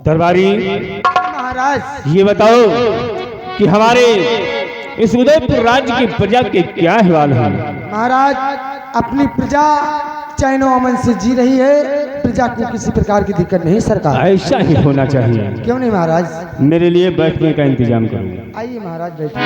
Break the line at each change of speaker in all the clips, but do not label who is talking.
दरबारी
महाराज
ये बताओ कि हमारे इस उदयपुर राज्य की प्रजा के क्या अहवाल है।
महाराज अपनी प्रजा चैन अमन से जी रही है, प्रजा को किसी प्रकार की दिक्कत नहीं सरकार।
ऐसा ही होना चाहिए।
क्यों नहीं महाराज?
मेरे लिए बैठने का इंतजाम करो।
आइए महाराज बैठिए।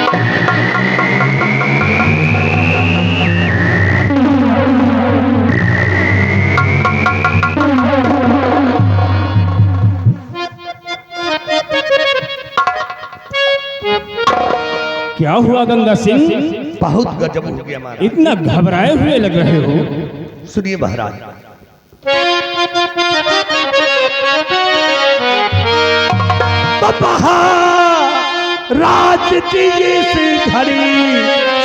क्या हुआ गंगा सिंह?
बहुत गजब हो गया महाराज।
इतना घबराए हुए लग रहे हो।
सुनिए महाराज, राज की से घड़ी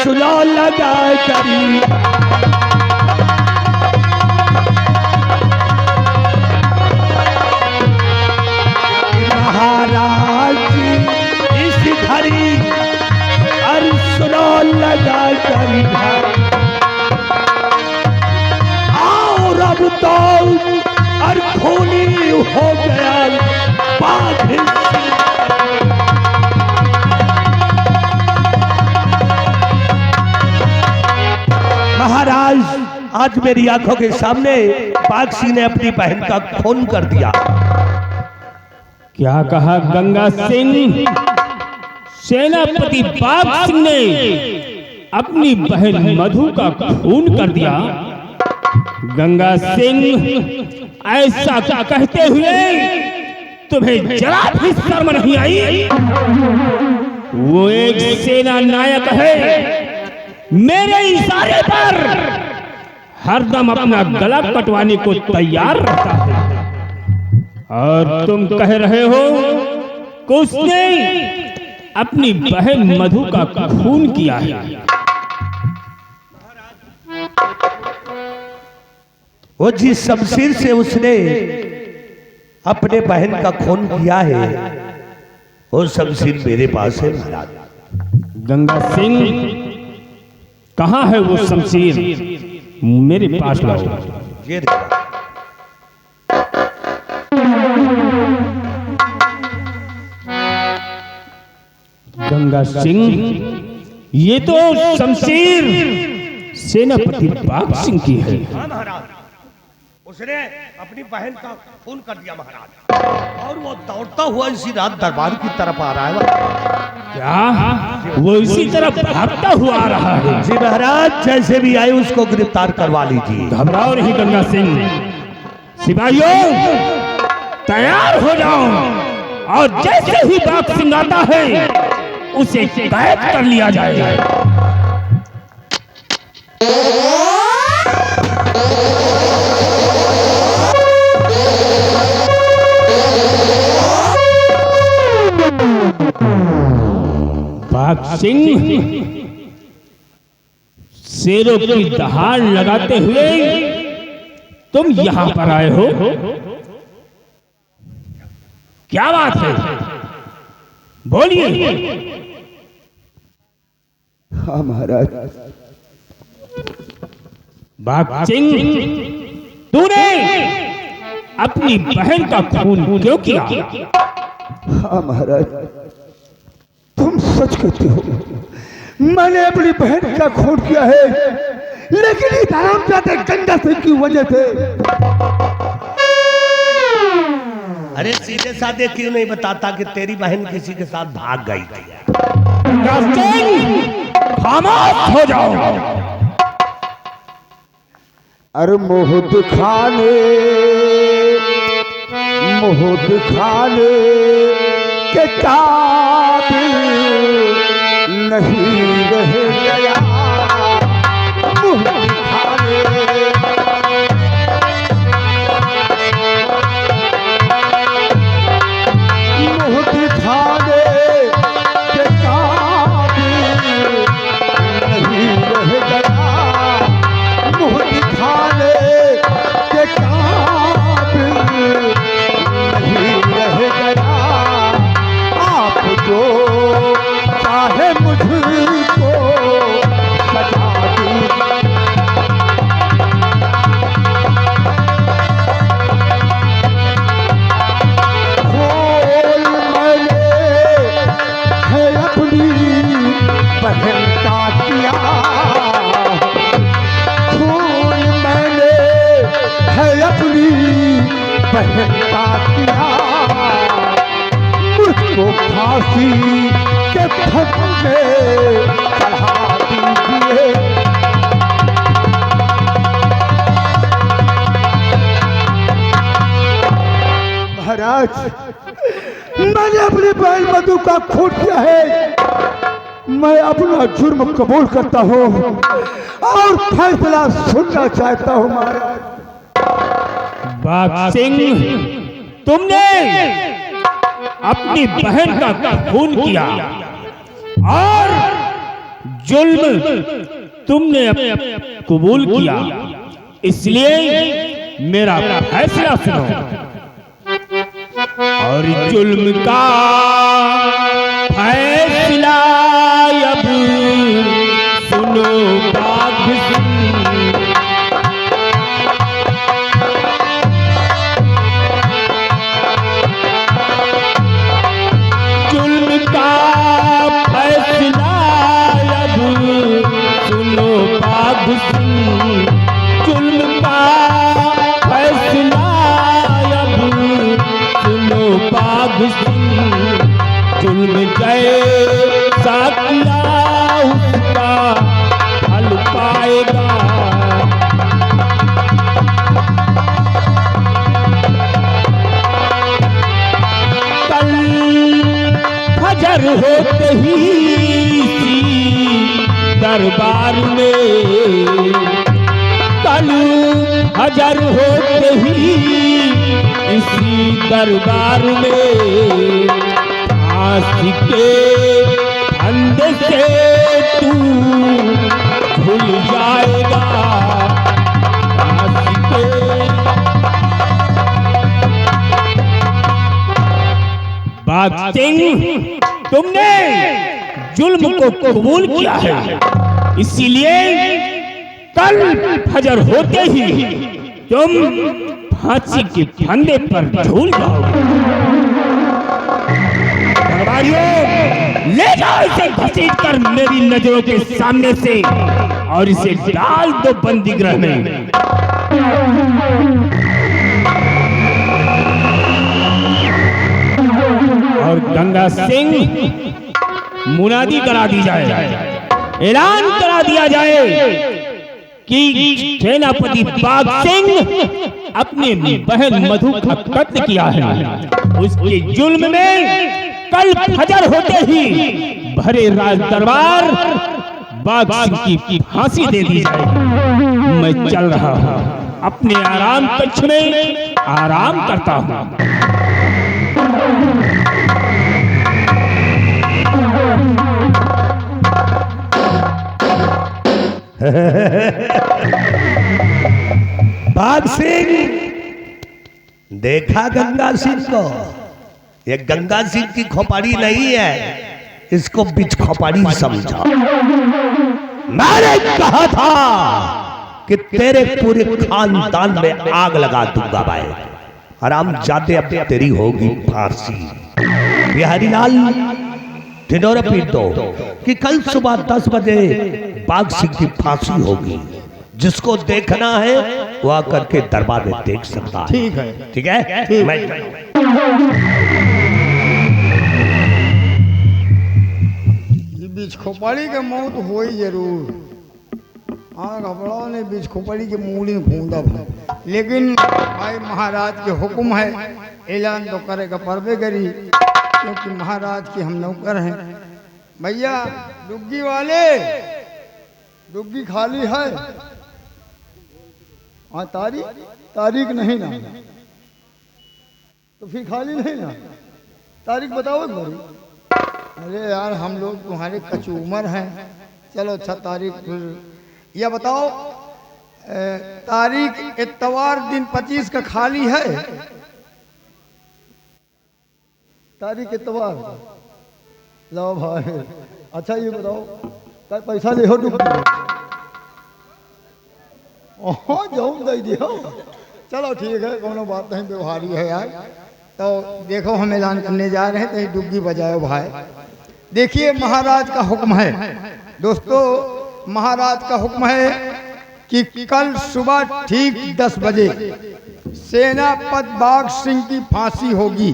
सुला लगा करी, महाराज इस घड़ी अरे सुना लगा करी, और अब तो अर खूनी हो गया बाधित। महाराज आज मेरी आंखों के सामने बागसी ने अपनी बहन का खून कर दिया।
क्या कहा गंगा सिंह? सेनापति बाग सिंह ने अपनी बहन मधु का खून कर दिया। गंगा सिंह ऐसा कहते हुए तुम्हें जरा भी शर्म नहीं आई? वो एक सेना नायक है, मेरे इशारे पर हरदम अपना गला कटवाने को तैयार रहता है, और तुम कह रहे हो कि उसने अपनी बहन मधु का खून किया है।
वो जिस शमशीर से उसने अपने बहन का खून किया है, वो शमशीर मेरे पास है महाराज।
गंगा सिंह, कहाँ है वो शमशीर? मेरे पास लाओ।
ये देखो।
गंगा सिंह, ये तो शमशीर सेनापति बाग सिंह की है।
हाँ महाराज, उसने अपनी बहन का खून कर दिया महाराज, और वो दौड़ता हुआ इसी रात दरबार की तरफ आ रहा है।
क्या वो इसी तरह भागता हुआ आ रहा है?
जी महाराज, जैसे भी आए उसको गिरफ्तार करवा लीजिए।
घबराओ नहीं गंगा सिंह। सिपाहियों तैयार हो जाओ, और जैसे ही बाग सिंह आता है उसे कैद कर लिया जाएगा। बाग सिंह, शेरों की दहाड़ लगाते हुए तुम यहां पर आए हो, क्या बात है? बोलिए।
हाँ महाराज।
बाग सिंह, तूने अपनी बहन का खून क्यों किया?
हाँ महाराज, तुम सच कहते हो, मैंने अपनी बहन का खून किया है, लेकिन इस हरामजादे गंगा सिंह की वजह से।
अरे सीधे साधे क्यों नहीं बताता कि तेरी बहन किसी के साथ भाग गई थी?
गंगा सिंह, खामोश हो जाओ।
अरे मोह दिखाने के काबिल नहीं रह गया, मोह दिखाने के काबिल नहीं रह गया, मोह दिखाने के काबिल नहीं रह गया। आप जो चाहे मुझको बहन का किया, मुझको फांसी के फंदे चढ़ा दीजिए। महाराज, मैंने अपनी बहन मधु का खून किया है, मैं अपना जुर्म कबूल करता हूँ और फैसला सुनना चाहता हूँ महाराज।
बाघ सिंह, तुमने अपनी बहन का खून किया और जुल्म तुमने कबूल किया, इसलिए मेरा फैसला सुनो। और जुल्म का फैसला अब सुनो बाघ सिंह। जुल्म का फैसला अब सुनो बाघ सिंह। जुल्म का फैसला अब सुनो बाघ सिंह। जुल्म जैसा किया उसका फल पाएगा। कल फजर होते ही इसी दरबार में, कल फजर होते ही इसी दरबार में फांसी के फंदे से तू भूल जाएगा। फांसी के बाघ सिंह, तुमने जुल्म को कबूल किया है, इसीलिए कल फजर होते ही तुम फांसी के फंदे पर झूल जाओगे। दरबारियों, ले जाओ इसे घसीट कर मेरी नजरों के सामने से और इसे डाल दो बंदी गृह में। और गंगा सिंह, मुनादी करा दी जाए, ऐलान करा दिया जाए कि सेनापति बाघ सिंह अपने बहन मधु का कत्ल किया है। उसके जुल्म में कल फजर होते ही भरे राज दरबार बाघ सिंह की फांसी दे दी जाएगी। मैं चल रहा हूँ, अपने आराम कक्ष में आराम करता हूँ।
बाघ सिंह, देखा गंगा सिंह को? ये गंगा सिंह की खोपड़ी नहीं है, इसको बिच खोपड़ी समझा। मैंने कहा था कि तेरे पूरे खानदान में आग लगा दूंगा भाई। आराम जाते अब तेरी होगी फांसी। बिहारी लाल, ढिंढोरा पीट दो कि कल सुबह 10 बजे बाघ सिंह की फांसी होगी। जिसको देखना है वो आकर के दरबार में देख सकता है।
ठीक है,
ठीक है, मैं
बीच खोपड़ी के मौत हो ही जरूर। हाँ, घबराओ नहीं, बीच खोपड़ी के मूली घूंदा भाई। लेकिन भाई महाराज के हुक्म है, ऐलान तो करेगा परबे करी, क्योंकि महाराज के हम नौकर हैं। भैया डुग्गी वाले, डुग्गी खाली है? हाँ, तारीख नहीं ना, तो फिर खाली नहीं ना। तारीख बताओ एक बारी। अरे यार, हम लोग तुम्हारे कचूमर हैं। चलो अच्छा, तारीख फिर यह बताओ। तारीख इतवार दिन 25 का खाली है? तारीख इतवार, लो भाई। अच्छा ये बताओ, क्या पैसा ले हो डुग्गी? ओह, जाऊँ दे दियो। चलो ठीक है, कोनो बात नहीं, व्यवहारी है यार। तो देखो, हम ऐलान करने जा रहे हैं, तो डुग्गी बजाओ भाई। देखिए, महाराज का हुक्म है दोस्तों, महाराज का हुक्म है कि कल सुबह ठीक 10 बजे सेनापति बाघ सिंह की फांसी होगी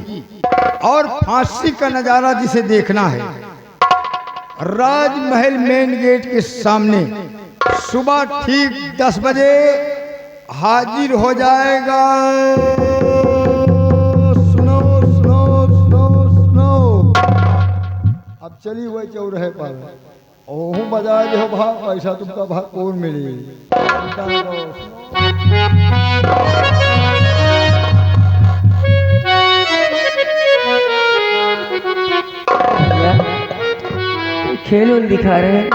और फांसी का नजारा जिसे देखना है राजमहल मेन गेट के सामने सुबह ठीक 10 बजे हाजिर हो जाएगा। सुनो सुनो सुनो सुनो। अब चली हुए चौराहे पर ओहू बजाए जो भाग पैसा तुमका भाग कौन मिली।
खेल उल दिखा रहे हैं।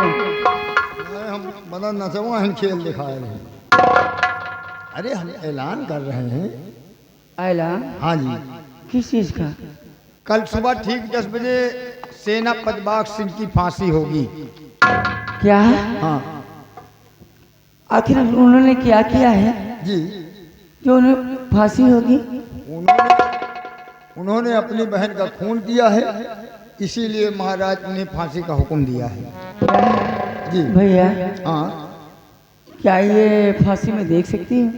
हम मदन नचवा हम खेल दिखा रहे हैं। अरे हम ऐलान कर रहे हैं।
ऐलान?
हाँ जी।
किस चीज का?
कल सुबह ठीक 10 बजे सेनापति बाघ सिंह की फांसी होगी।
क्या?
हाँ
आखिर उन्होंने क्या किया है
जी
जो उन्हें फांसी होगी?
उन्होंने अपनी बहन का खून किया है, इसीलिए महाराज ने फांसी का हुक्म दिया है। जी
भैया
हाँ
क्या ये फांसी में देख सकती हूँ?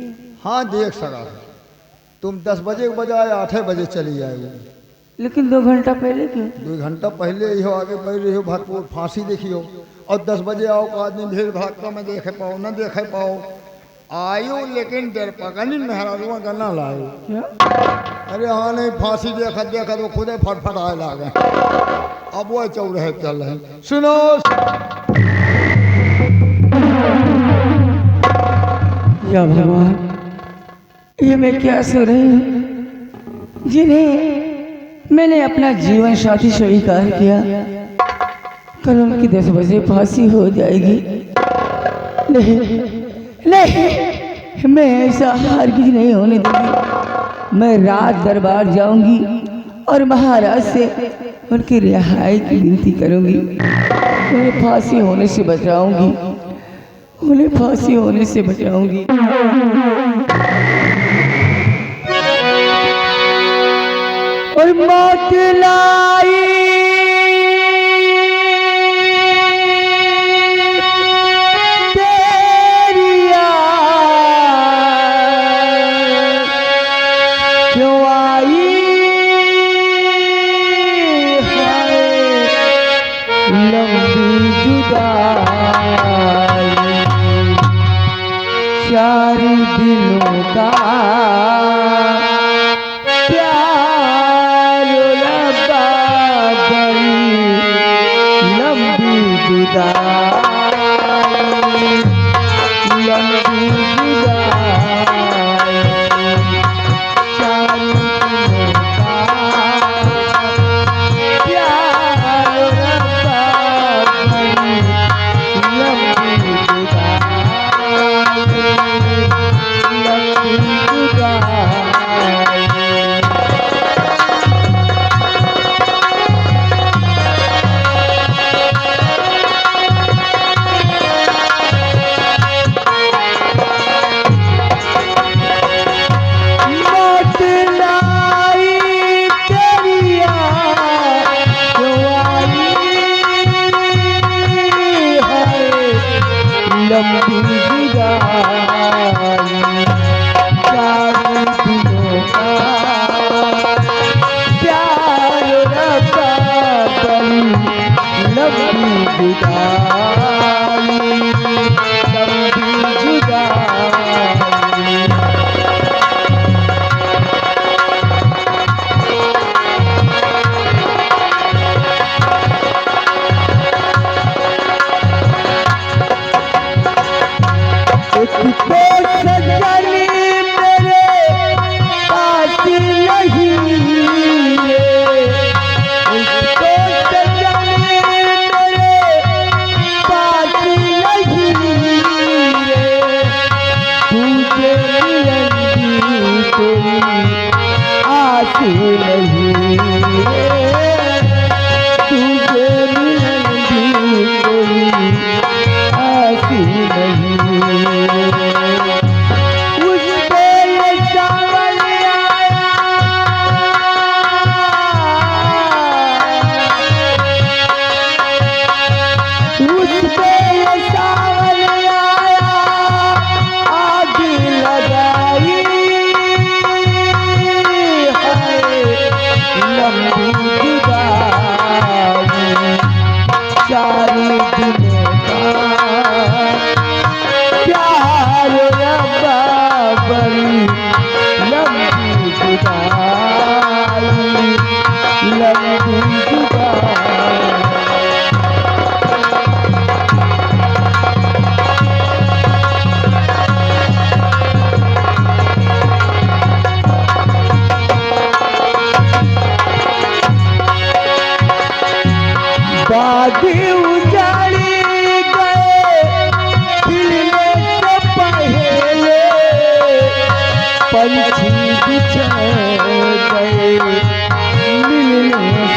हाँ देख सका। तुम 10 बजे के बजाय 8 बजे चली जाएगी।
लेकिन 2 घंटा पहले क्यों?
2 घंटा पहले ही हो, आगे बढ़ रही हो, भरपूर फांसी देखियो। और 10 बजे आओ का आदमी भीड़ भड़का में देखे पाओ न देखे पाओ। आयो लेकिन डर पकड़ी मेहरारुआ गन्ना लाओ।
क्या?
अरे हाँ नहीं फांसी देखा देखा तो खुदे फटफट आए लागे। अब वो चौराहे चल रहे हैं। सुनो
या भगवान, ये मैं क्या सुन रही हूँ जिन्हें मैंने अपना जीवन साथी स्वीकार किया, कल उनकी 10 बजे फांसी हो जाएगी। नहीं नहीं, मैं ऐसा हरगिज नहीं होने दूंगी। मैं रात दरबार जाऊंगी और महाराज से उनकी रिहाई की विनती करूंगी। उन्हें फांसी होने से बचाऊंगी, उन्हें फांसी होने से बचाऊंगी। और मौत लाई तेरिया क्यों आई है लंबी जुदाई 4 दिनों का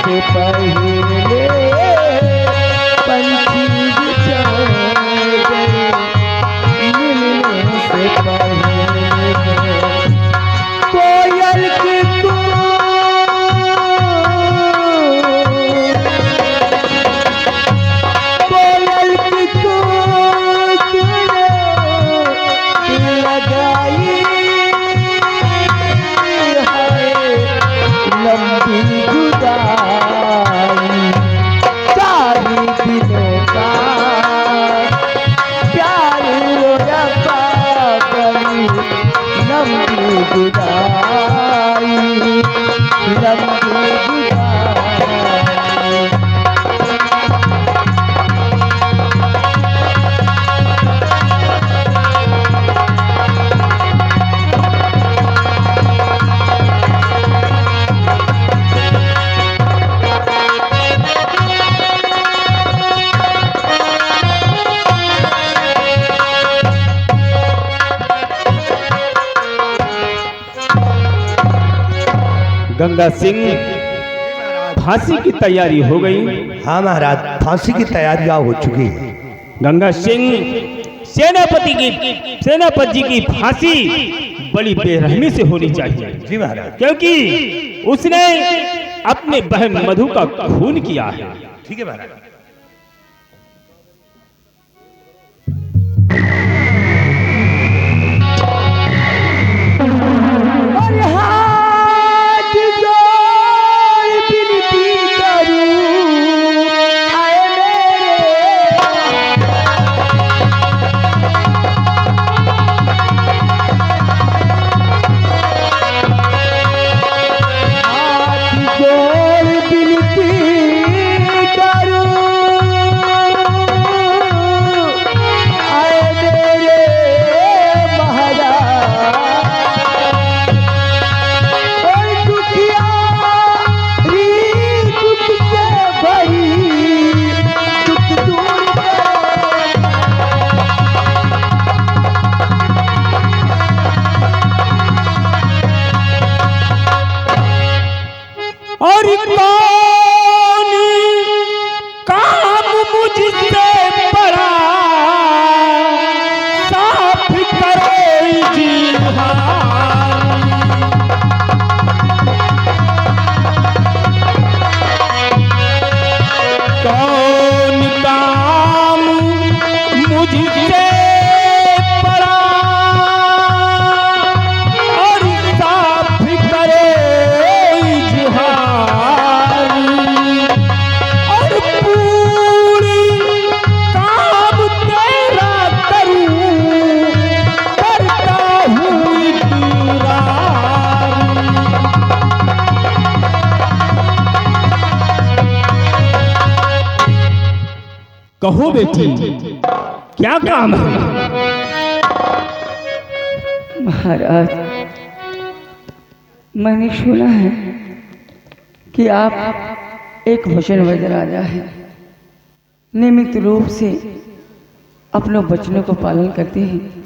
से पहले पंछी बिछड़ गए, मिलने से पहले कोयल की लगाई है लंबी जुदाई, 4 दिनों का प्यार रफा करी, लंबी जुदाई, लंबी जुदाई।
गंगा सिंह, फांसी की तैयारी हो गई।
हाँ महाराज, फांसी की तैयारियां हो चुकी हैं।
गंगा सिंह, सेनापति जी की फांसी बड़ी बेरहमी से होनी चाहिए।
जी महाराज।
क्योंकि उसने अपने बहन मधु का खून किया है।
ठीक है महाराज।
और कौन काम मुझसे बड़ा साफ करो जी कौन काम मुझसे बड़ा और साफ करे कहो बेटी, क्या काम है?
महाराज, मैंने सुना है कि आप एक वचनबद्ध राजा हैं, नियमित रूप से अपने वचनों को पालन करते हैं।